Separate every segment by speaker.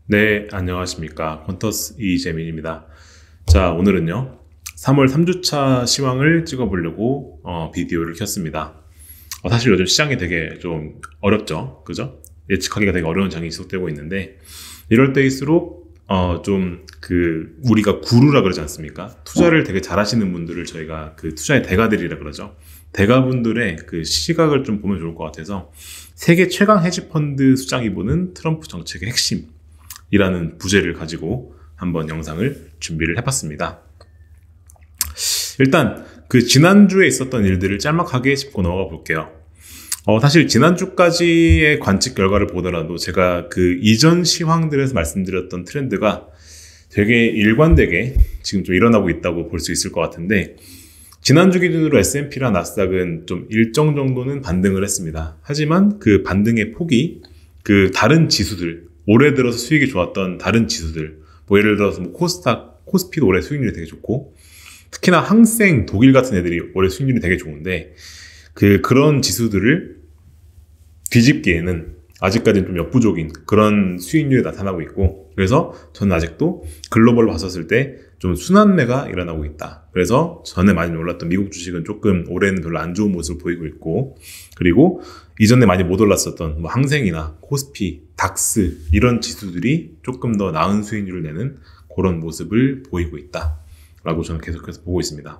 Speaker 1: 네, 안녕하십니까. 퀀터스 이재민입니다. 자, 오늘은요, 3월 3주차 시황을 찍어보려고 비디오를 켰습니다. 사실 요즘 시장이 되게 좀 어렵죠. 그죠? 예측하기가 되게 어려운 장이 지속되고 있는데, 이럴 때일수록, 우리가 구루라 그러지 않습니까? 투자를 되게 잘하시는 분들을 저희가 그 투자의 대가들이라 그러죠. 대가분들의 그 시각을 좀 보면 좋을 것 같아서, 세계 최강 헤지펀드 수장이 보는 트럼프 정책의 핵심, 이라는 부제를 가지고 한번 영상을 준비를 해봤습니다. 일단 그 지난주에 있었던 일들을 짤막하게 짚고 넘어가 볼게요. 사실 지난주까지의 관측 결과를 보더라도 제가 그 이전 시황들에서 말씀드렸던 트렌드가 되게 일관되게 지금 좀 일어나고 있다고 볼 수 있을 것 같은데, 지난주 기준으로 S&P랑 나스닥은 좀 일정 정도는 반등을 했습니다. 하지만 그 반등의 폭이 그 다른 지수들, 올해 들어서 수익이 좋았던 다른 지수들, 뭐 예를 들어서 뭐 코스닥, 코스피도 올해 수익률이 되게 좋고, 특히나 항생, 독일 같은 애들이 올해 수익률이 되게 좋은데, 그런 지수들을 뒤집기에는 아직까지는 좀 역부족인 그런 수익률이 나타나고 있고, 그래서 저는 아직도 글로벌로 봤었을 때 좀 순환매가 일어나고 있다. 그래서 전에 많이 올랐던 미국 주식은 조금 올해는 별로 안 좋은 모습을 보이고 있고, 그리고 이전에 많이 못 올랐었던 뭐 항생이나 코스피, 닥스 이런 지수들이 조금 더 나은 수익률을 내는 그런 모습을 보이고 있다 라고 저는 계속해서 보고 있습니다.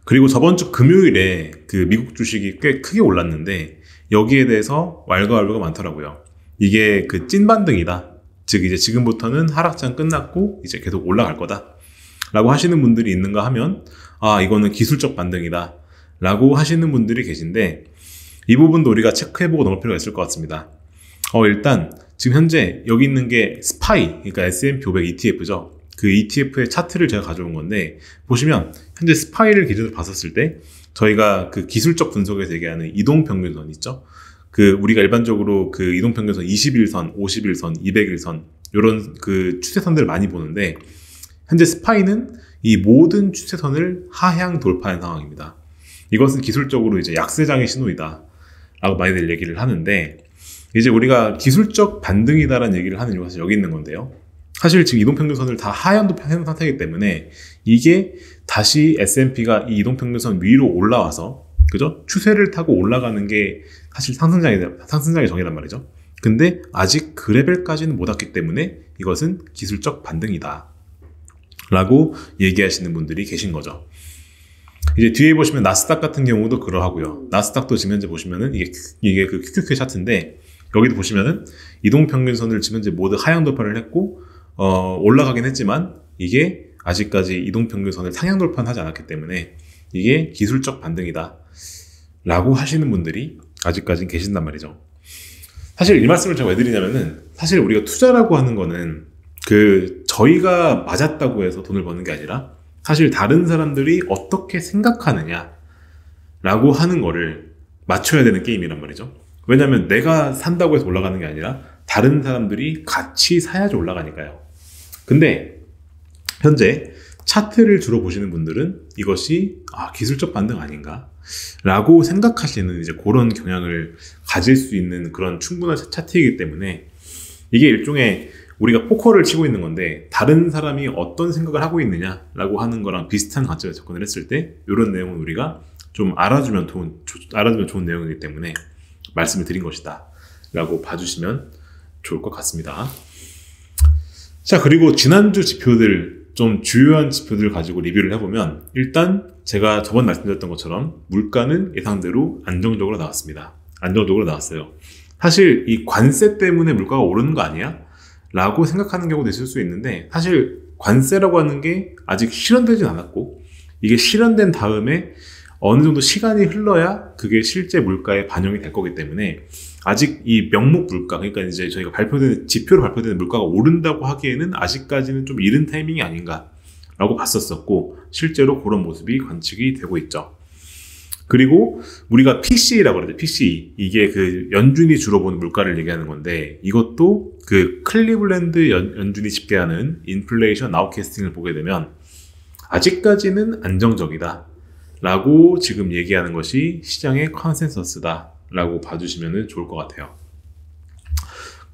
Speaker 1: 그리고 저번 주 금요일에 그 미국 주식이 꽤 크게 올랐는데, 여기에 대해서 왈가왈부가 많더라고요. 이게 그 찐 반등이다, 즉 이제 지금부터는 하락장 끝났고 이제 계속 올라갈 거다 라고 하시는 분들이 있는가 하면, 이거는 기술적 반등이다 라고 하시는 분들이 계신데, 이 부분도 우리가 체크해보고 넘을 필요가 있을 것 같습니다. 일단 지금 현재 여기 있는 게 스파이, 그러니까 S&P 500 ETF죠. 그 ETF의 차트를 제가 가져온 건데, 보시면 현재 스파이를 기준으로 봤었을 때 저희가 그 기술적 분석에서 얘기하는 이동평균선 있죠. 우리가 일반적으로 그 이동평균선 21선, 51선, 200일선 이런 그 추세선들을 많이 보는데, 현재 스파이는 이 모든 추세선을 하향 돌파한 상황입니다. 이것은 기술적으로 이제 약세장의 신호이다 라고 많이들 얘기를 하는데, 이제 우리가 기술적 반등이다라는 얘기를 하는 이유가 사실 여기 있는 건데요. 사실 지금 이동평균선을 다 하향 돌파한 상태이기 때문에 이게 다시 S&P가 이 이동평균선 위로 올라와서, 그죠? 추세를 타고 올라가는 게 사실 상승장의 정의란 말이죠. 근데 아직 그 레벨까지는 못 왔기 때문에 이것은 기술적 반등이다 라고 얘기하시는 분들이 계신 거죠. 이제 뒤에 보시면 나스닥 같은 경우도 그러하고요. 나스닥도 지금 현재 보시면은 이게 그 QQQ 차트인데, 여기도 보시면은 이동평균선을 지금 현재 모두 하향 돌파를 했고, 올라가긴 했지만 이게 아직까지 이동평균선을 상향 돌파는 하지 않았기 때문에 이게 기술적 반등이다 라고 하시는 분들이 아직까지는 계신단 말이죠. 사실 이 말씀을 제가 왜 드리냐면은, 사실 우리가 투자라고 하는 거는 저희가 맞았다고 해서 돈을 버는 게 아니라, 사실 다른 사람들이 어떻게 생각하느냐 라고 하는 거를 맞춰야 되는 게임이란 말이죠. 왜냐면 내가 산다고 해서 올라가는 게 아니라 다른 사람들이 같이 사야지 올라가니까요. 근데 현재 차트를 주로 보시는 분들은 이것이 기술적 반등 아닌가 라고 생각하시는 이제 그런 경향을 가질 수 있는 그런 충분한 차트이기 때문에, 이게 일종의 우리가 포커를 치고 있는 건데 다른 사람이 어떤 생각을 하고 있느냐라고 하는 거랑 비슷한 관점에서 접근을 했을 때, 이런 내용은 우리가 좀 알아주면 좋은 내용이기 때문에 말씀을 드린 것이다 라고 봐주시면 좋을 것 같습니다. 자, 그리고 지난주 지표들, 좀 주요한 지표들을 가지고 리뷰를 해보면, 일단 제가 저번 말씀드렸던 것처럼 물가는 예상대로 안정적으로 나왔습니다. 안정적으로 나왔어요. 사실 이 관세 때문에 물가가 오르는 거 아니야? 라고 생각하는 경우도 있을 수 있는데, 사실 관세라고 하는 게 아직 실현되진 않았고, 이게 실현된 다음에 어느 정도 시간이 흘러야 그게 실제 물가에 반영이 될 거기 때문에, 아직 이 명목 물가, 그러니까 이제 저희가 지표로 발표되는 물가가 오른다고 하기에는 아직까지는 좀 이른 타이밍이 아닌가 라고 봤었었고, 실제로 그런 모습이 관측이 되고 있죠. 그리고 우리가 PCE라고 그러죠. PCE. 이게 그 연준이 주로 보는 물가를 얘기하는 건데, 이것도 그 클리블랜드 연준이 집계하는 인플레이션 나우캐스팅을 보게 되면 아직까지는 안정적이다 라고 지금 얘기하는 것이 시장의 컨센서스다 라고 봐주시면 좋을 것 같아요.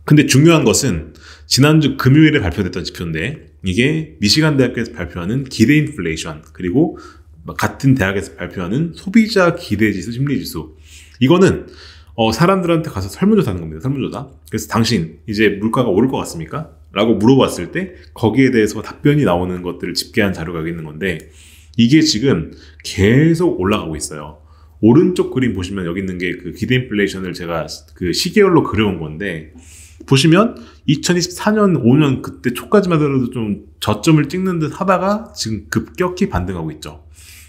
Speaker 1: 근데 중요한 것은 지난주 금요일에 발표됐던 지표인데 이게 미시간 대학에서 발표하는 기대 인플레이션 그리고 같은 대학에서 발표하는 소비자 기대지수 심리지수 이거는 사람들한테 가서 설문조사하는 겁니다. 설문조사. 그래서 당신 이제 물가가 오를 것 같습니까? 라고 물어봤을 때 거기에 대해서 답변이 나오는 것들을 집계한 자료가 여기 있는 건데 이게 지금 계속 올라가고 있어요. 오른쪽 그림 보시면 여기 있는 게 그 기대 인플레이션을 제가 그 시계열로 그려온 건데 보시면 2024년 5년 그때 초까지만 하더라도 좀 저점을 찍는 듯 하다가 지금 급격히 반등하고 있죠.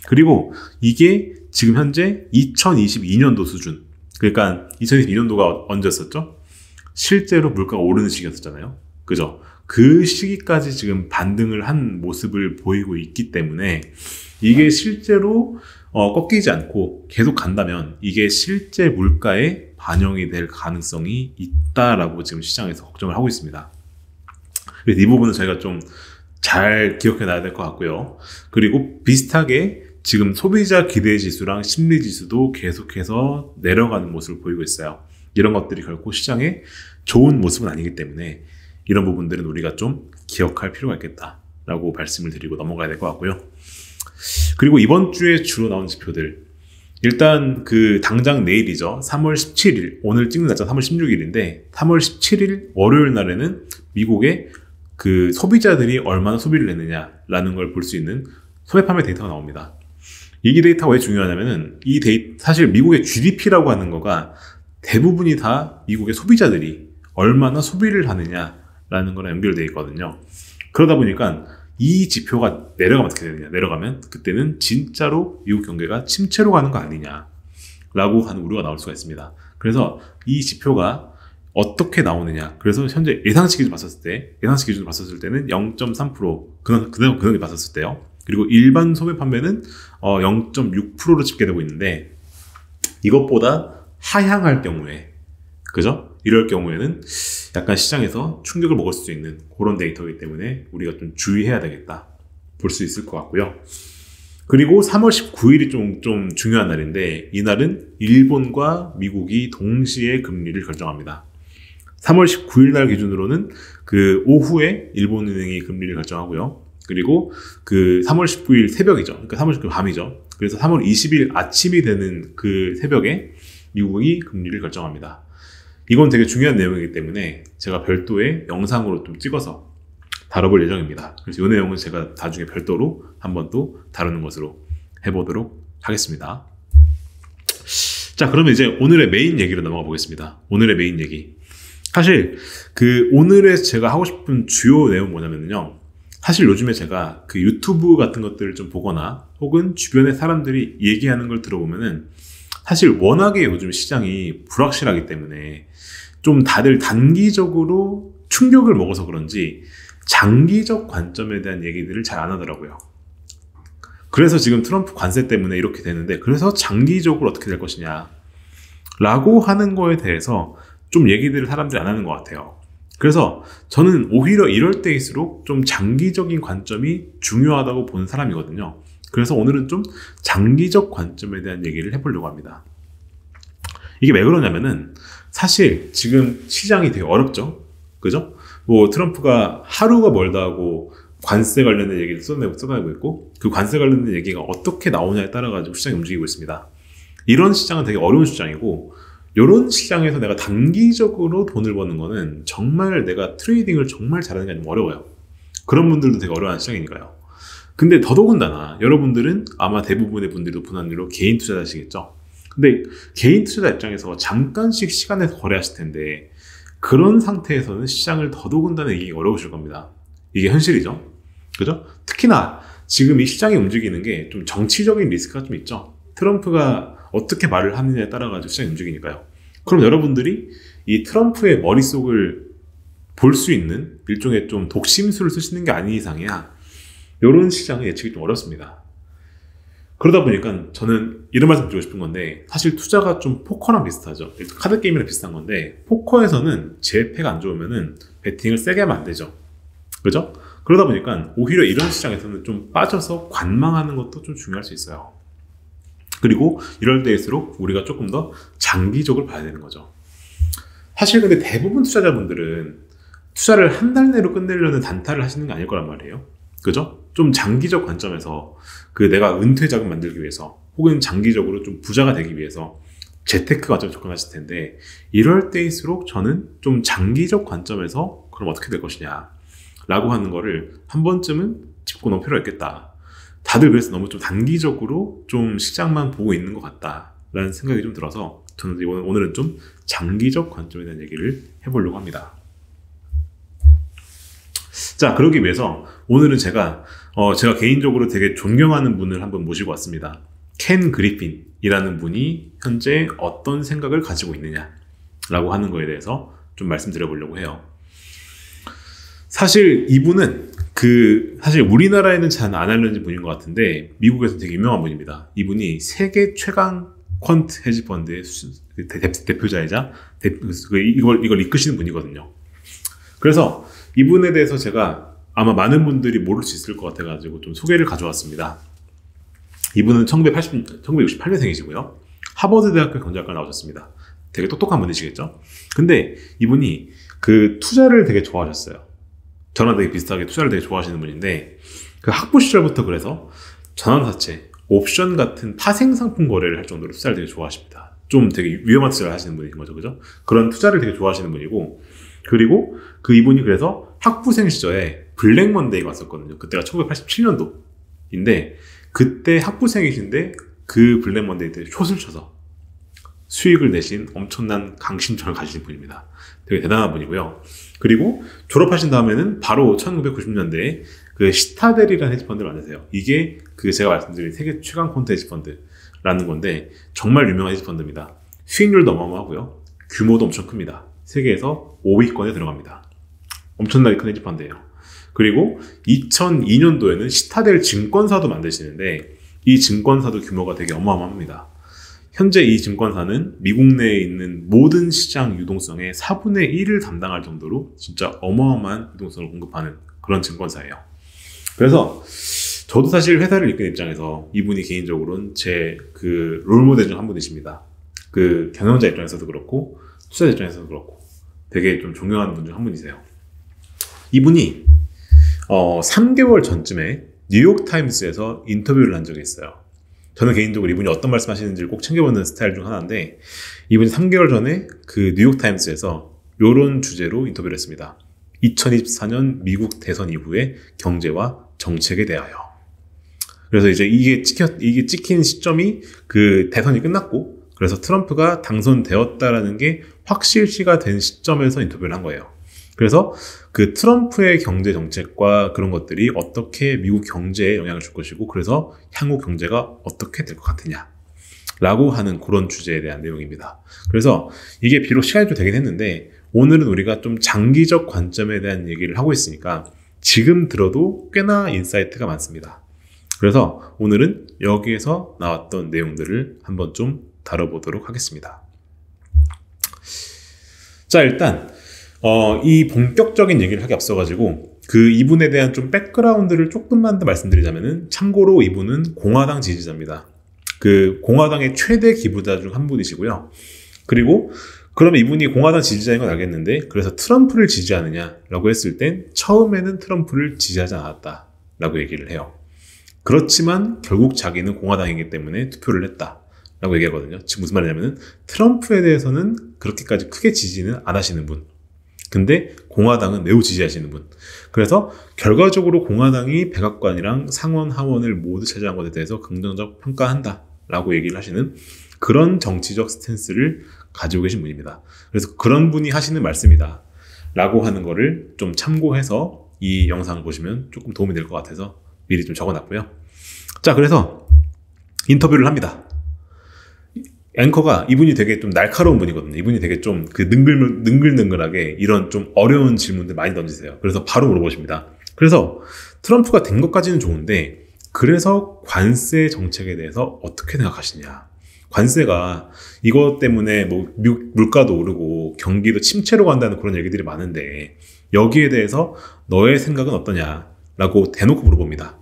Speaker 1: 그리고 이게 지금 현재 2022년도 수준. 그러니까 2022년도가 언제였었죠? 실제로 물가가 오르는 시기였었잖아요. 그죠? 그 시기까지 지금 반등을 한 모습을 보이고 있기 때문에 이게 실제로 꺾이지 않고 계속 간다면 이게 실제 물가에 반영이 될 가능성이 있다라고 지금 시장에서 걱정을 하고 있습니다. 그래서 이 부분은 저희가 좀 잘 기억해 놔야 될 것 같고요. 그리고 비슷하게 지금 소비자 기대 지수랑 심리 지수도 계속해서 내려가는 모습을 보이고 있어요. 이런 것들이 결코 시장에 좋은 모습은 아니기 때문에 이런 부분들은 우리가 좀 기억할 필요가 있겠다라고 말씀을 드리고 넘어가야 될 것 같고요. 그리고 이번 주에 주로 나온 지표들 일단 그 당장 내일이죠. 3월 17일 오늘 찍는 날짜 3월 16일인데 3월 17일 월요일 날에는 미국의 그 소비자들이 얼마나 소비를 했느냐라는 걸 볼 수 있는 소매 판매 데이터가 나옵니다. 이 데이터가 왜 중요하냐면은 사실 미국의 GDP라고 하는 거가 대부분이 다 미국의 소비자들이 얼마나 소비를 하느냐라는 거랑 연결되어 있거든요. 그러다 보니까 이 지표가 내려가면 어떻게 되느냐. 내려가면 그때는 진짜로 미국 경제가 침체로 가는 거 아니냐라고 하는 우려가 나올 수가 있습니다. 그래서 이 지표가 어떻게 나오느냐. 그래서 현재 예상치 기준으로 봤었을 때는 0.3% 그동안 봤었을 때요. 그리고 일반 소매 판매는 0.6%로 집계되고 있는데 이것보다 하향할 경우에 그죠? 이럴 경우에는 약간 시장에서 충격을 먹을 수 있는 그런 데이터이기 때문에 우리가 좀 주의해야 되겠다 볼 수 있을 것 같고요. 그리고 3월 19일이 좀 중요한 날인데 이날은 일본과 미국이 동시에 금리를 결정합니다. 3월 19일 날 기준으로는 그 오후에 일본은행이 금리를 결정하고요. 그리고 그 3월 19일 새벽이죠. 그러니까 3월 19일 밤이죠. 그래서 3월 20일 아침이 되는 그 새벽에 미국이 금리를 결정합니다. 이건 되게 중요한 내용이기 때문에 제가 별도의 영상으로 좀 찍어서 다뤄볼 예정입니다. 그래서 이 내용은 제가 나중에 별도로 한번 또 다루는 것으로 해보도록 하겠습니다. 자, 그러면 이제 오늘의 메인 얘기로 넘어가 보겠습니다. 오늘의 메인 얘기. 사실 그 오늘의 제가 하고 싶은 주요 내용은 뭐냐면요. 사실 요즘에 제가 그 유튜브 같은 것들을 좀 보거나 혹은 주변의 사람들이 얘기하는 걸 들어보면은 사실 워낙에 요즘 시장이 불확실하기 때문에 좀 다들 단기적으로 충격을 먹어서 그런지 장기적 관점에 대한 얘기들을 잘 안 하더라고요. 그래서 지금 트럼프 관세 때문에 이렇게 되는데 그래서 장기적으로 어떻게 될 것이냐 라고 하는 거에 대해서 좀 얘기들을 사람들이 안 하는 것 같아요. 그래서 저는 오히려 이럴 때일수록 좀 장기적인 관점이 중요하다고 보는 사람이거든요. 그래서 오늘은 좀 장기적 관점에 대한 얘기를 해보려고 합니다. 이게 왜 그러냐면은 사실 지금 시장이 되게 어렵죠. 그죠? 뭐 트럼프가 하루가 멀다 하고 관세 관련된 얘기를 쏟아내고 있고 그 관세 관련된 얘기가 어떻게 나오냐에 따라 가지고 시장이 움직이고 있습니다. 이런 시장은 되게 어려운 시장이고 이런 시장에서 내가 단기적으로 돈을 버는 거는 정말 내가 트레이딩을 정말 잘하는 게 아니면 어려워요. 그런 분들도 되게 어려워하는 시장이니까요. 근데 더더군다나 여러분들은 아마 대부분의 분들이 높은 확률로 개인 투자자시겠죠. 근데 개인 투자자 입장에서 잠깐씩 시간 내서 거래하실 텐데 그런 상태에서는 시장을 더더군다나 이기기 어려우실 겁니다. 이게 현실이죠. 그죠? 특히나 지금 이 시장이 움직이는 게 좀 정치적인 리스크가 좀 있죠. 트럼프가 어떻게 말을 하느냐에 따라 가지고 시장이 움직이니까요. 그럼 여러분들이 이 트럼프의 머릿속을 볼 수 있는 일종의 좀 독심술을 쓰시는 게 아닌 이상이야 이런 시장은 예측이 좀 어렵습니다. 그러다 보니까 저는 이런 말씀 드리고 싶은 건데 사실 투자가 좀 포커랑 비슷하죠. 카드 게임이랑 비슷한 건데 포커에서는 제 패가 안 좋으면은 배팅을 세게 하면 안 되죠. 그죠? 그러다 보니까 오히려 이런 시장에서는 좀 빠져서 관망하는 것도 좀 중요할 수 있어요. 그리고 이럴 때일수록 우리가 조금 더 장기적으로 봐야 되는 거죠. 사실 근데 대부분 투자자분들은 투자를 한 달 내로 끝내려는 단타를 하시는 게 아닐 거란 말이에요. 그죠? 좀 장기적 관점에서 내가 은퇴 자금 만들기 위해서 혹은 장기적으로 좀 부자가 되기 위해서 재테크 관점에 접근하실 텐데, 이럴 때일수록 저는 좀 장기적 관점에서 그럼 어떻게 될 것이냐 라고 하는 거를 한 번쯤은 짚고 넘을 필요가 있겠다. 다들 그래서 너무 좀 단기적으로 좀 시장만 보고 있는 것 같다라는 생각이 좀 들어서 저는 오늘은 좀 장기적 관점에 대한 얘기를 해보려고 합니다. 자, 그러기 위해서 오늘은 제가 개인적으로 되게 존경하는 분을 한번 모시고 왔습니다. 켄 그리핀이라는 분이 현재 어떤 생각을 가지고 있느냐라고 하는 거에 대해서 좀 말씀드려보려고 해요. 사실 이분은 사실 우리나라에는 잘 안 알려진 분인 것 같은데 미국에서 되게 유명한 분입니다. 이분이 세계 최강 퀀트 헤지펀드의 대표자이자 이걸 이끄시는 분이거든요. 그래서 이분에 대해서 제가 아마 많은 분들이 모를 수 있을 것 같아가지고 좀 소개를 가져왔습니다. 이분은 1968년생이시고요. 하버드 대학교 경제학과 나오셨습니다. 되게 똑똑한 분이시겠죠? 근데 이분이 투자를 되게 좋아하셨어요. 저랑 되게 비슷하게 투자를 되게 좋아하시는 분인데, 학부 시절부터 그래서 전환사채, 옵션 같은 파생 상품 거래를 할 정도로 투자를 되게 좋아하십니다. 좀 되게 위험한 투자를 하시는 분인 거죠, 그죠? 그런 투자를 되게 좋아하시는 분이고, 그리고 이분이 그래서 학부생 시절에 블랙 먼데이가 왔었거든요. 그때가 1987년도인데, 그때 학부생이신데 블랙 먼데이 때 숏을 쳐서 수익을 내신 엄청난 강심장을 가지신 분입니다. 되게 대단한 분이고요. 그리고 졸업하신 다음에는 바로 1990년대에 시타델이라는 헤지펀드를 만드세요. 이게 제가 말씀드린 세계 최강 퀀트 헤지펀드라는 건데 정말 유명한 헤지펀드입니다. 수익률도 어마어마하고요. 규모도 엄청 큽니다. 세계에서 5위권에 들어갑니다. 엄청나게 큰 헤지펀드예요. 그리고 2002년도에는 시타델 증권사도 만드시는데 이 증권사도 규모가 되게 어마어마합니다. 현재 이 증권사는 미국 내에 있는 모든 시장 유동성의 4분의 1을 담당할 정도로 진짜 어마어마한 유동성을 공급하는 그런 증권사예요. 그래서 저도 사실 회사를 이끄는 입장에서 이분이 개인적으로는 제 롤모델 중 한 분이십니다. 경영자 입장에서도 그렇고 투자자 입장에서도 그렇고 되게 좀 존경하는 분 중 한 분이세요. 이분이 3개월 전쯤에 뉴욕타임스에서 인터뷰를 한 적이 있어요. 저는 개인적으로 이분이 어떤 말씀 하시는지를 꼭 챙겨보는 스타일 중 하나인데, 이분이 3개월 전에 뉴욕타임스에서 이런 주제로 인터뷰를 했습니다. 2024년 미국 대선 이후의 경제와 정책에 대하여. 그래서 이제 이게 찍힌 시점이 대선이 끝났고, 그래서 트럼프가 당선되었다라는 게 확실시가 된 시점에서 인터뷰를 한 거예요. 그래서 트럼프의 경제 정책과 그런 것들이 어떻게 미국 경제에 영향을 줄 것이고, 그래서 향후 경제가 어떻게 될 것 같으냐 라고 하는 그런 주제에 대한 내용입니다. 그래서 이게 비록 시간이 좀 되긴 했는데 오늘은 우리가 좀 장기적 관점에 대한 얘기를 하고 있으니까 지금 들어도 꽤나 인사이트가 많습니다. 그래서 오늘은 여기에서 나왔던 내용들을 한번 좀 다뤄보도록 하겠습니다. 자, 일단 이 본격적인 얘기를 하기 앞서가지고 이분에 대한 좀 백그라운드를 조금만 더 말씀드리자면은, 참고로 이분은 공화당 지지자입니다. 공화당의 최대 기부자 중 한 분이시고요. 그리고 그러면 이분이 공화당 지지자인 건 알겠는데, 그래서 트럼프를 지지하느냐라고 했을 땐 처음에는 트럼프를 지지하지 않았다라고 얘기를 해요. 그렇지만 결국 자기는 공화당이기 때문에 투표를 했다라고 얘기하거든요. 지금 무슨 말이냐면은 트럼프에 대해서는 그렇게까지 크게 지지는 안 하시는 분, 근데 공화당은 매우 지지하시는 분. 그래서 결과적으로 공화당이 백악관이랑 상원 하원을 모두 차지한 것에 대해서 긍정적 평가한다라고 얘기를 하시는 그런 정치적 스탠스를 가지고 계신 분입니다. 그래서 그런 분이 하시는 말씀이다 라고 하는 거를 좀 참고해서 이 영상을 보시면 조금 도움이 될 것 같아서 미리 좀 적어놨고요. 자, 그래서 인터뷰를 합니다. 앵커가 이분이 되게 좀 날카로운 분이거든요. 이분이 되게 좀 능글능글하게 이런 좀 어려운 질문들 많이 던지세요. 그래서 바로 물어보십니다. 그래서 트럼프가 된 것까지는 좋은데, 그래서 관세 정책에 대해서 어떻게 생각하시냐. 관세가 이것 때문에 물가도 오르고 경기도 침체로 간다는 그런 얘기들이 많은데 여기에 대해서 너의 생각은 어떠냐라고 대놓고 물어봅니다.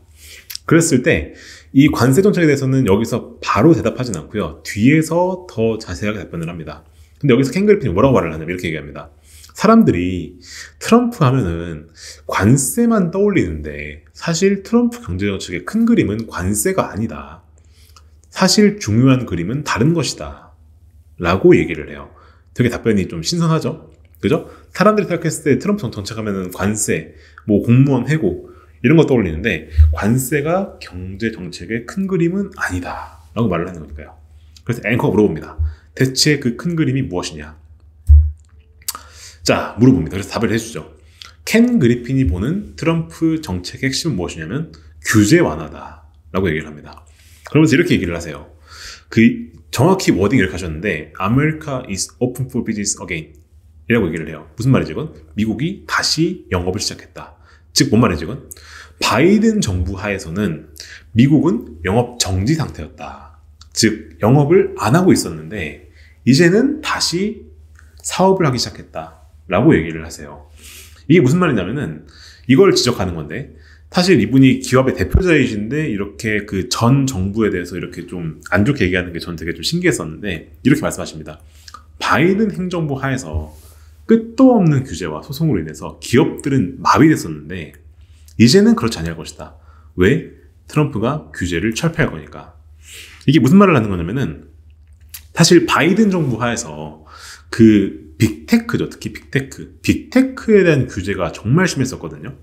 Speaker 1: 그랬을 때 이 관세 정책에 대해서는 여기서 바로 대답하진 않고요. 뒤에서 더 자세하게 답변을 합니다. 근데 여기서 켄 그리핀이 뭐라고 말을 하냐면 이렇게 얘기합니다. 사람들이 트럼프 하면은 관세만 떠올리는데 사실 트럼프 경제정책의 큰 그림은 관세가 아니다. 사실 중요한 그림은 다른 것이다. 라고 얘기를 해요. 되게 답변이 좀 신선하죠? 그죠? 사람들이 생각했을 때 트럼프 정책하면은 관세, 뭐 공무원 해고 이런 거 떠올리는데 관세가 경제정책의 큰 그림은 아니다. 라고 말을 하는 거니까요. 그래서 앵커가 물어봅니다. 대체 그 큰 그림이 무엇이냐? 자, 물어봅니다. 그래서 답을 해주죠. 켄 그리핀이 보는 트럼프 정책의 핵심은 무엇이냐면 규제 완화다 라고 얘기를 합니다. 그러면서 이렇게 얘기를 하세요. 정확히 워딩 이렇게 하셨는데 America is open for business again 이라고 얘기를 해요. 무슨 말이지 이건? 미국이 다시 영업을 시작했다. 즉 뭔 말이지 이건? 바이든 정부 하에서는 미국은 영업 정지 상태였다. 즉 영업을 안 하고 있었는데 이제는 다시 사업을 하기 시작했다 라고 얘기를 하세요. 이게 무슨 말이냐면은 이걸 지적하는 건데 사실 이분이 기업의 대표자이신데 이렇게 그 전 정부에 대해서 이렇게 좀 안 좋게 얘기하는 게 저는 되게 좀 신기했었는데 이렇게 말씀하십니다. 바이든 행정부 하에서 끝도 없는 규제와 소송으로 인해서 기업들은 마비됐었는데 이제는 그렇지 않을 것이다. 왜? 트럼프가 규제를 철폐할 거니까. 이게 무슨 말을 하는 거냐면은 사실 바이든 정부 하에서 그 빅테크죠. 특히 빅테크에 대한 규제가 정말 심했었거든요.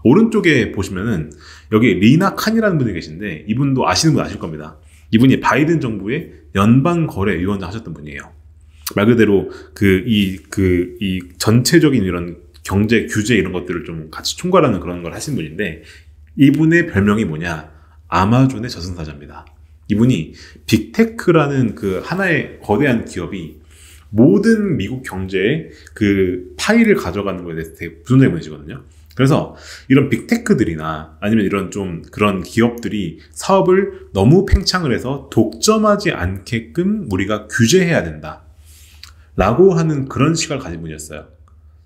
Speaker 1: 오른쪽에 보시면은 여기 리나 칸이라는 분이 계신데 이분도 아시는 분 아실 겁니다. 이분이 바이든 정부의 연방거래위원장 하셨던 분이에요. 말 그대로 이 전체적인 이런 경제 규제 이런 것들을 좀 같이 총괄하는 그런 걸 하신 분인데 이분의 별명이 뭐냐? 아마존의 저승사자입니다. 이분이 빅테크라는 그 하나의 거대한 기업이 모든 미국 경제의 그 파일을 가져가는 거에 대해서 되게 부정적인 분이시거든요. 그래서 이런 빅테크들이나 아니면 이런 좀 그런 기업들이 사업을 너무 팽창을 해서 독점하지 않게끔 우리가 규제해야 된다. 라고 하는 그런 시각을 가진 분이었어요.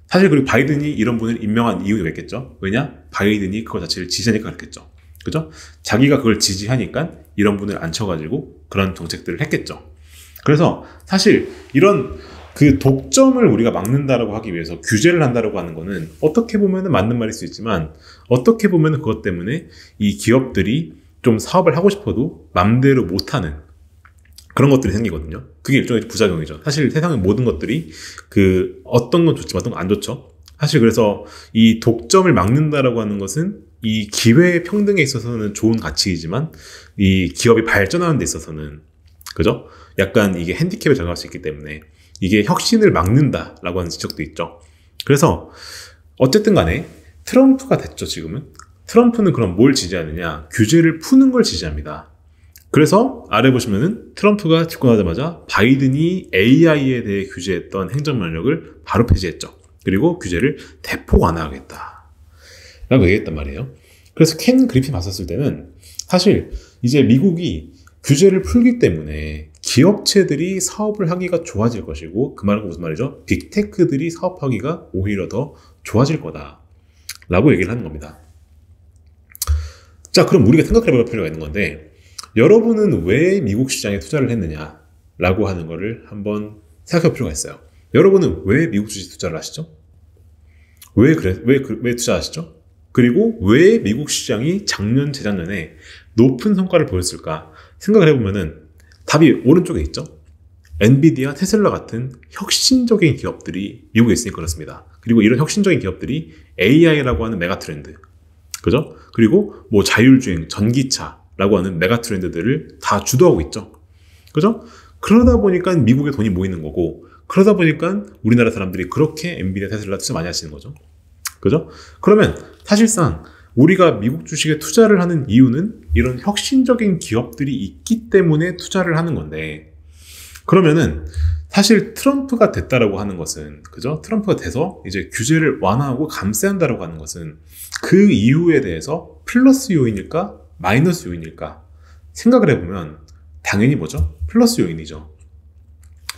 Speaker 1: 사실 그리고 바이든이 이런 분을 임명한 이유가 있겠죠. 왜냐? 바이든이 그거 자체를 지지하니까 그렇겠죠. 그죠? 자기가 그걸 지지하니까 이런 분을 앉혀가지고 그런 정책들을 했겠죠. 그래서 사실 이런 그 독점을 우리가 막는다라고 하기 위해서 규제를 한다라고 하는 거는 어떻게 보면 맞는 말일 수 있지만 어떻게 보면 그것 때문에 이 기업들이 좀 사업을 하고 싶어도 맘대로 못하는 그런 것들이 생기거든요. 그게 일종의 부작용이죠. 사실 세상의 모든 것들이 그 어떤 건 좋지만 어떤 건 안 좋죠. 사실 그래서 이 독점을 막는다라고 하는 것은 이 기회의 평등에 있어서는 좋은 가치이지만 이 기업이 발전하는 데 있어서는 그죠? 약간 이게 핸디캡에 작용할 수 있기 때문에 이게 혁신을 막는다라고 하는 지적도 있죠. 그래서 어쨌든 간에 트럼프가 됐죠, 지금은. 트럼프는 그럼 뭘 지지하느냐? 규제를 푸는 걸 지지합니다. 그래서 아래 보시면은 트럼프가 집권하자마자 바이든이 AI에 대해 규제했던 행정명령을 바로 폐지했죠. 그리고 규제를 대폭 완화하겠다 라고 얘기했단 말이에요. 그래서 켄 그리핀 봤었을 때는 사실 이제 미국이 규제를 풀기 때문에 기업체들이 사업을 하기가 좋아질 것이고 그 말은 무슨 말이죠? 빅테크들이 사업하기가 오히려 더 좋아질 거다 라고 얘기를 하는 겁니다. 자, 그럼 우리가 생각해 볼 필요가 있는 건데 여러분은 왜 미국 시장에 투자를 했느냐 라고 하는 거를 한번 생각해 볼 필요가 있어요. 여러분은 왜 미국 주식 투자를 하시죠? 왜 투자하시죠? 그리고 왜 미국 시장이 작년, 재작년에 높은 성과를 보였을까? 생각을 해보면은 답이 오른쪽에 있죠? 엔비디아, 테슬라 같은 혁신적인 기업들이 미국에 있으니 그렇습니다. 그리고 이런 혁신적인 기업들이 AI라고 하는 메가 트렌드, 그죠? 그리고 뭐 자율주행, 전기차라고 하는 메가 트렌드들을 다 주도하고 있죠. 그죠? 그러다 보니까 미국에 돈이 모이는 거고, 그러다 보니까 우리나라 사람들이 그렇게 엔비디아, 테슬라 투자 많이 하시는 거죠. 그죠? 그러면 사실상 우리가 미국 주식에 투자를 하는 이유는 이런 혁신적인 기업들이 있기 때문에 투자를 하는 건데, 그러면은 사실 트럼프가 됐다라고 하는 것은, 그죠? 트럼프가 돼서 이제 규제를 완화하고 감세한다라고 하는 것은 그 이유에 대해서 플러스 요인일까? 마이너스 요인일까? 생각을 해보면 당연히 뭐죠? 플러스 요인이죠.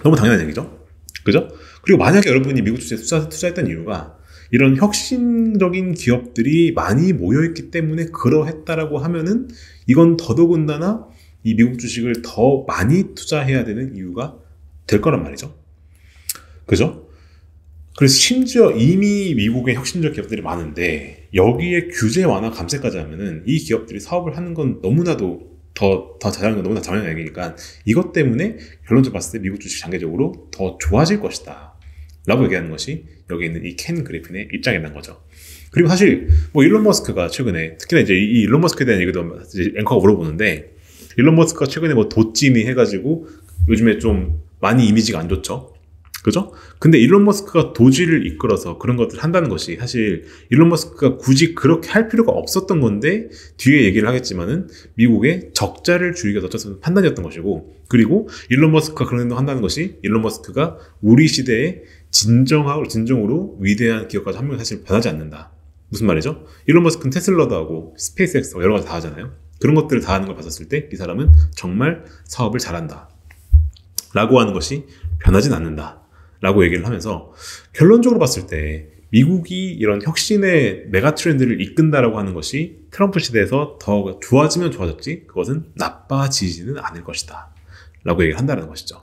Speaker 1: 너무 당연한 얘기죠? 그죠? 그리고 만약에 여러분이 미국 주식에 투자했던 이유가 이런 혁신적인 기업들이 많이 모여있기 때문에 그러했다라고 하면은 이건 더더군다나 이 미국 주식을 더 많이 투자해야 되는 이유가 될 거란 말이죠. 그죠? 그래서 심지어 이미 미국에 혁신적 기업들이 많은데 여기에 규제 완화 감세까지 하면은 이 기업들이 사업을 하는 건 너무나도 더 잘하는 건 너무나 당연한 얘기니까 이것 때문에 결론적으로 봤을 때 미국 주식 장기적으로 더 좋아질 것이다 라고 얘기하는 것이 여기 있는 이 켄 그리핀의 입장이라는 거죠. 그리고 사실 뭐 일론 머스크가 최근에 특히나 이제 이 일론 머스크에 대한 얘기도 이제 앵커가 물어보는데 일론 머스크가 최근에 뭐 도찐이 해가지고 요즘에 좀 많이 이미지가 안 좋죠. 그죠? 근데 일론 머스크가 도지를 이끌어서 그런 것들을 한다는 것이 사실 일론 머스크가 굳이 그렇게 할 필요가 없었던 건데 뒤에 얘기를 하겠지만은 미국의 적자를 줄이기 위해서 어쩔 판단이었던 것이고 그리고 일론 머스크가 그런 행동을 한다는 것이 일론 머스크가 우리 시대에 진정으로 위대한 기업까지 한 명이 사실 변하지 않는다. 무슨 말이죠? 일론 머스크는 테슬라도 하고 스페이스X도 여러 가지 다 하잖아요. 그런 것들을 다 하는 걸 봤었을 때 이 사람은 정말 사업을 잘한다. 라고 하는 것이 변하진 않는다. 라고 얘기를 하면서 결론적으로 봤을 때 미국이 이런 혁신의 메가 트렌드를 이끈다라고 하는 것이 트럼프 시대에서 더 좋아지면 좋아졌지 그것은 나빠지지는 않을 것이다. 라고 얘기를 한다는 것이죠.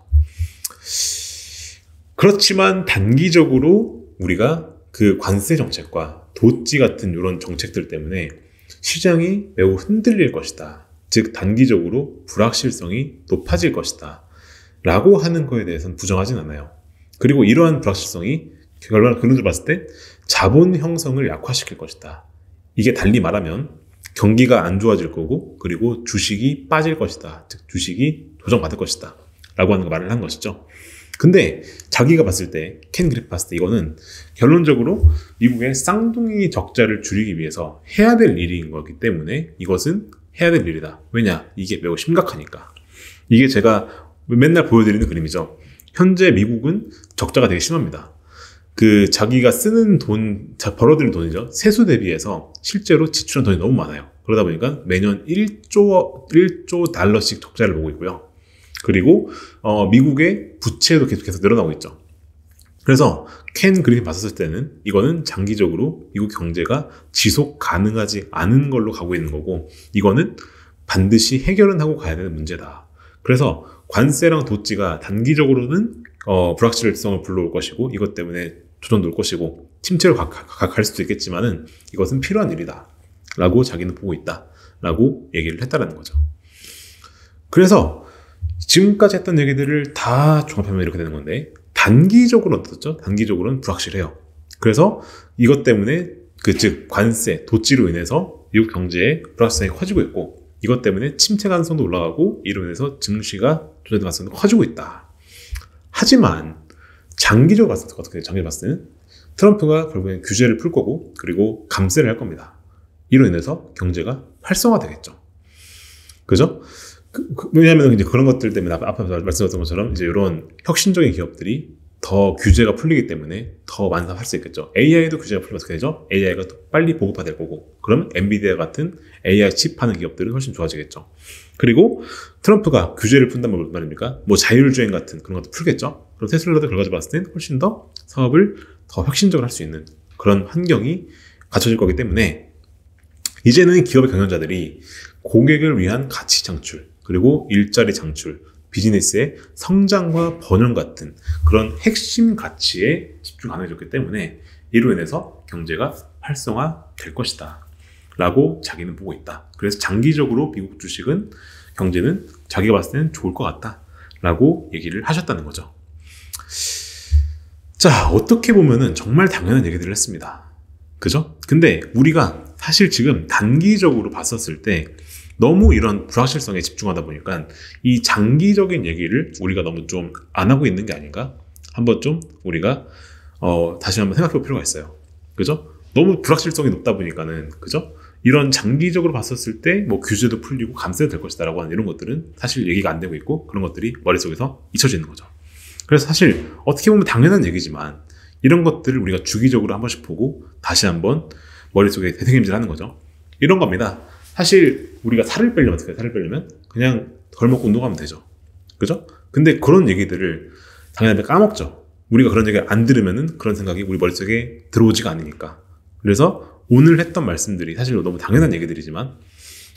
Speaker 1: 그렇지만 단기적으로 우리가 그 관세 정책과 도찌 같은 이런 정책들 때문에 시장이 매우 흔들릴 것이다. 즉 단기적으로 불확실성이 높아질 것이다. 라고 하는 거에 대해서는 부정하진 않아요. 그리고 이러한 불확실성이 결론적으로 봤을 때 자본 형성을 약화시킬 것이다. 이게 달리 말하면 경기가 안 좋아질 거고 그리고 주식이 빠질 것이다. 즉 주식이 조정받을 것이다. 라고 하는 말을 한 것이죠. 근데 자기가 봤을 때 켄 그리핀 봤을 때 이거는 결론적으로 미국의 쌍둥이 적자를 줄이기 위해서 해야 될 일인 거기 때문에 이것은 해야 될 일이다. 왜냐? 이게 매우 심각하니까. 이게 제가 맨날 보여드리는 그림이죠. 현재 미국은 적자가 되게 심합니다. 그 자기가 쓰는 돈, 벌어들이는 돈이죠. 세수 대비해서 실제로 지출한 돈이 너무 많아요. 그러다 보니까 매년 1조 달러씩 적자를 보고 있고요. 그리고 미국의 부채도 계속 늘어나고 있죠. 그래서 켄 그리핀 봤었을 때는 이거는 장기적으로 미국 경제가 지속 가능하지 않은 걸로 가고 있는 거고 이거는 반드시 해결은 하고 가야 되는 문제다. 그래서 관세랑 도찌가 단기적으로는 불확실성을 불러올 것이고 이것 때문에 조정될 것이고 침체로 갈 수도 있겠지만은 이것은 필요한 일이다 라고 자기는 보고 있다 라고 얘기를 했다라는 거죠. 그래서 지금까지 했던 얘기들을 다 종합하면 이렇게 되는 건데 단기적으로는 어떻죠? 단기적으로는 불확실해요. 그래서 이것 때문에 즉 관세, 도찌로 인해서 미국 경제의 불확실성이 커지고 있고 이것 때문에 침체 가능성도 올라가고 이로 인해서 증시가 조정될 가능성도 커지고 있다. 하지만 장기적으로 봤을 때 어떻게 장기적으로 봤을 때는 트럼프가 결국엔 규제를 풀 거고 그리고 감세를 할 겁니다. 이로 인해서 경제가 활성화되겠죠. 그죠? 왜냐하면 이제 그런 것들 때문에 앞에 말씀드렸던 것처럼 이제 이런 혁신적인 기업들이 더 규제가 풀리기 때문에 더 완성할 수 있겠죠. AI도 규제가 풀리면 어떻게 되죠? AI가 또 빨리 보급화될 거고 그러면 엔비디아 같은 AI 칩 하는 기업들은 훨씬 좋아지겠죠. 그리고 트럼프가 규제를 푼다면 말입니까? 뭐 자율주행 같은 그런 것도 풀겠죠. 그럼 테슬라도 결과적으로 봤을 땐 훨씬 더 사업을 더 혁신적으로 할 수 있는 그런 환경이 갖춰질 거기 때문에 이제는 기업의 경영자들이 고객을 위한 가치 창출 그리고 일자리 창출 비즈니스의 성장과 번영 같은 그런 핵심 가치에 집중 가능해졌기 때문에 이로 인해서 경제가 활성화될 것이다 라고 자기는 보고 있다. 그래서 장기적으로 미국 주식은 경제는 자기가 봤을 때는 좋을 것 같다 라고 얘기를 하셨다는 거죠. 자, 어떻게 보면은 정말 당연한 얘기들을 했습니다. 그죠? 근데 우리가 사실 지금 단기적으로 봤었을 때 너무 이런 불확실성에 집중하다 보니까 이 장기적인 얘기를 우리가 너무 좀 안 하고 있는 게 아닌가? 한번 좀 우리가 다시 한번 생각해 볼 필요가 있어요. 그죠? 너무 불확실성이 높다 보니까는 그죠? 이런 장기적으로 봤었을 때 뭐 규제도 풀리고 감세도 될 것이다 라고 하는 이런 것들은 사실 얘기가 안 되고 있고 그런 것들이 머릿속에서 잊혀지는 거죠. 그래서 사실 어떻게 보면 당연한 얘기지만 이런 것들을 우리가 주기적으로 한 번씩 보고 다시 한번 머릿속에 되새김질하는 거죠. 이런 겁니다. 사실 우리가 살을 빼려면 어떻게 해요? 살을 빼려면 그냥 덜 먹고 운동하면 되죠. 그죠? 근데 그런 얘기들을 당연히 까먹죠. 우리가 그런 얘기 안 들으면은 그런 생각이 우리 머릿속에 들어오지가 않으니까. 그래서 오늘 했던 말씀들이 사실 너무 당연한 얘기들이지만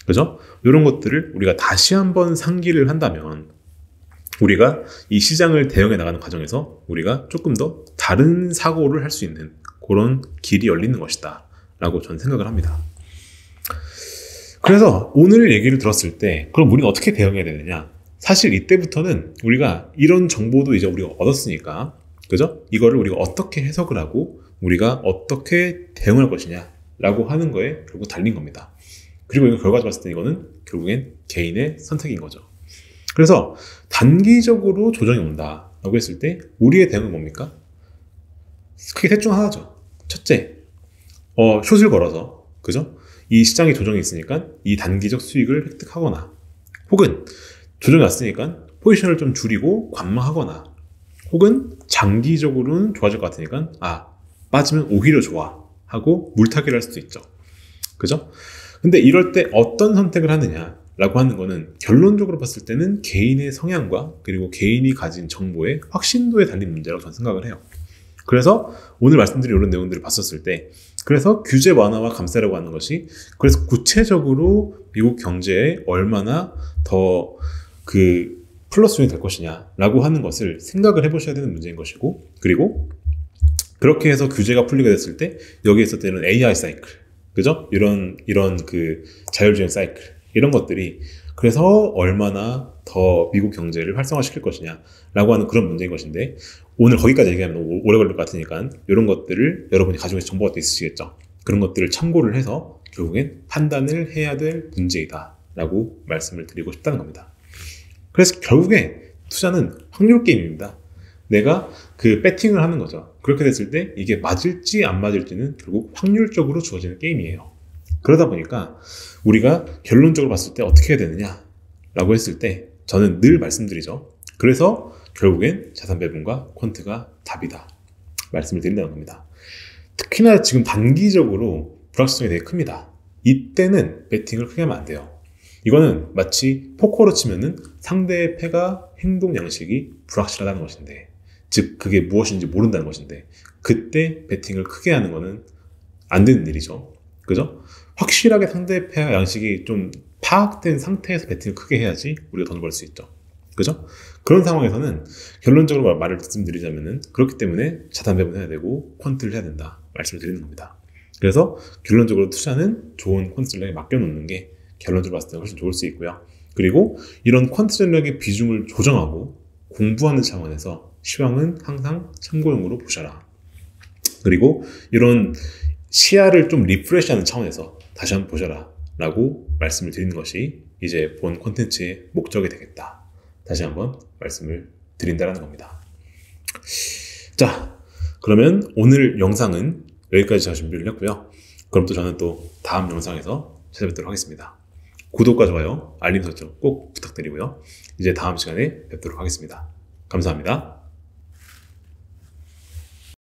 Speaker 1: 그죠? 이런 것들을 우리가 다시 한번 상기를 한다면 우리가 이 시장을 대응해 나가는 과정에서 우리가 조금 더 다른 사고를 할 수 있는 그런 길이 열리는 것이다 라고 저는 생각을 합니다. 그래서 오늘 얘기를 들었을 때 그럼 우리는 어떻게 대응해야 되느냐, 사실 이때부터는 우리가 이런 정보도 이제 우리가 얻었으니까, 그죠? 이거를 우리가 어떻게 해석을 하고 우리가 어떻게 대응할 것이냐 라고 하는 거에 결국 달린 겁니다. 그리고 이거 결과적으로 봤을 때 이거는 결국엔 개인의 선택인 거죠. 그래서 단기적으로 조정이 온다 라고 했을 때 우리의 대응은 뭡니까? 크게 셋 중 하나죠. 첫째, 숏을 걸어서, 그죠? 이 시장에 조정이 있으니까 이 단기적 수익을 획득하거나, 혹은 조정이 왔으니까 포지션을 좀 줄이고 관망하거나, 혹은 장기적으로는 좋아질 것 같으니까 빠지면 오히려 좋아 하고 물타기를 할 수도 있죠. 그죠? 근데 이럴 때 어떤 선택을 하느냐 라고 하는 거는 결론적으로 봤을 때는 개인의 성향과 그리고 개인이 가진 정보의 확신도에 달린 문제라고 저는 생각을 해요. 그래서 오늘 말씀드린 이런 내용들을 봤었을 때, 그래서 규제 완화와 감세라고 하는 것이 그래서 구체적으로 미국 경제에 얼마나 더 플러스용이 될 것이냐라고 하는 것을 생각을 해보셔야 되는 문제인 것이고, 그리고 그렇게 해서 규제가 풀리게 됐을 때 여기에 있었던 AI 사이클, 그죠? 이런 자율주행 사이클, 이런 것들이 그래서 얼마나 더 미국 경제를 활성화시킬 것이냐라고 하는 그런 문제인 것인데, 오늘 거기까지 얘기하면 오래 걸릴 것 같으니까 이런 것들을 여러분이 가지고 있는 정보가 또 있으시겠죠. 그런 것들을 참고를 해서 결국엔 판단을 해야 될 문제이다 라고 말씀을 드리고 싶다는 겁니다. 그래서 결국에 투자는 확률 게임입니다. 내가 배팅을 하는 거죠. 그렇게 됐을 때 이게 맞을지 안 맞을지는 결국 확률적으로 주어지는 게임이에요. 그러다 보니까 우리가 결론적으로 봤을 때 어떻게 해야 되느냐 라고 했을 때 저는 늘 말씀드리죠. 그래서 결국엔 자산 배분과 퀀트가 답이다 말씀을 드린다는 겁니다. 특히나 지금 단기적으로 불확실성이 되게 큽니다. 이때는 배팅을 크게 하면 안 돼요. 이거는 마치 포커로 치면은 상대의 패가 행동 양식이 불확실하다는 것인데, 즉 그게 무엇인지 모른다는 것인데, 그때 배팅을 크게 하는 거는 안 되는 일이죠. 그죠? 확실하게 상대의 패와 양식이 좀 파악된 상태에서 배팅을 크게 해야지 우리가 돈을 벌 수 있죠. 그죠? 그런 상황에서는 결론적으로 말씀드리자면은 그렇기 때문에 자산 배분해야 되고 퀀트를 해야 된다 말씀을 드리는 겁니다. 그래서 결론적으로 투자는 좋은 퀀트 전략에 맡겨놓는 게 결론적으로 봤을 때 훨씬 좋을 수 있고요. 그리고 이런 퀀트 전략의 비중을 조정하고 공부하는 차원에서 시황은 항상 참고용으로 보셔라. 그리고 이런 시야를 좀 리프레시하는 차원에서 다시 한번 보셔라 라고 말씀을 드리는 것이 이제 본 콘텐츠의 목적이 되겠다. 다시 한번 말씀을 드린다는 겁니다. 자, 그러면 오늘 영상은 여기까지 제가 준비를 했고요. 그럼 또 저는 또 다음 영상에서 찾아뵙도록 하겠습니다. 구독과 좋아요, 알림 설정 꼭 부탁드리고요. 이제 다음 시간에 뵙도록 하겠습니다. 감사합니다.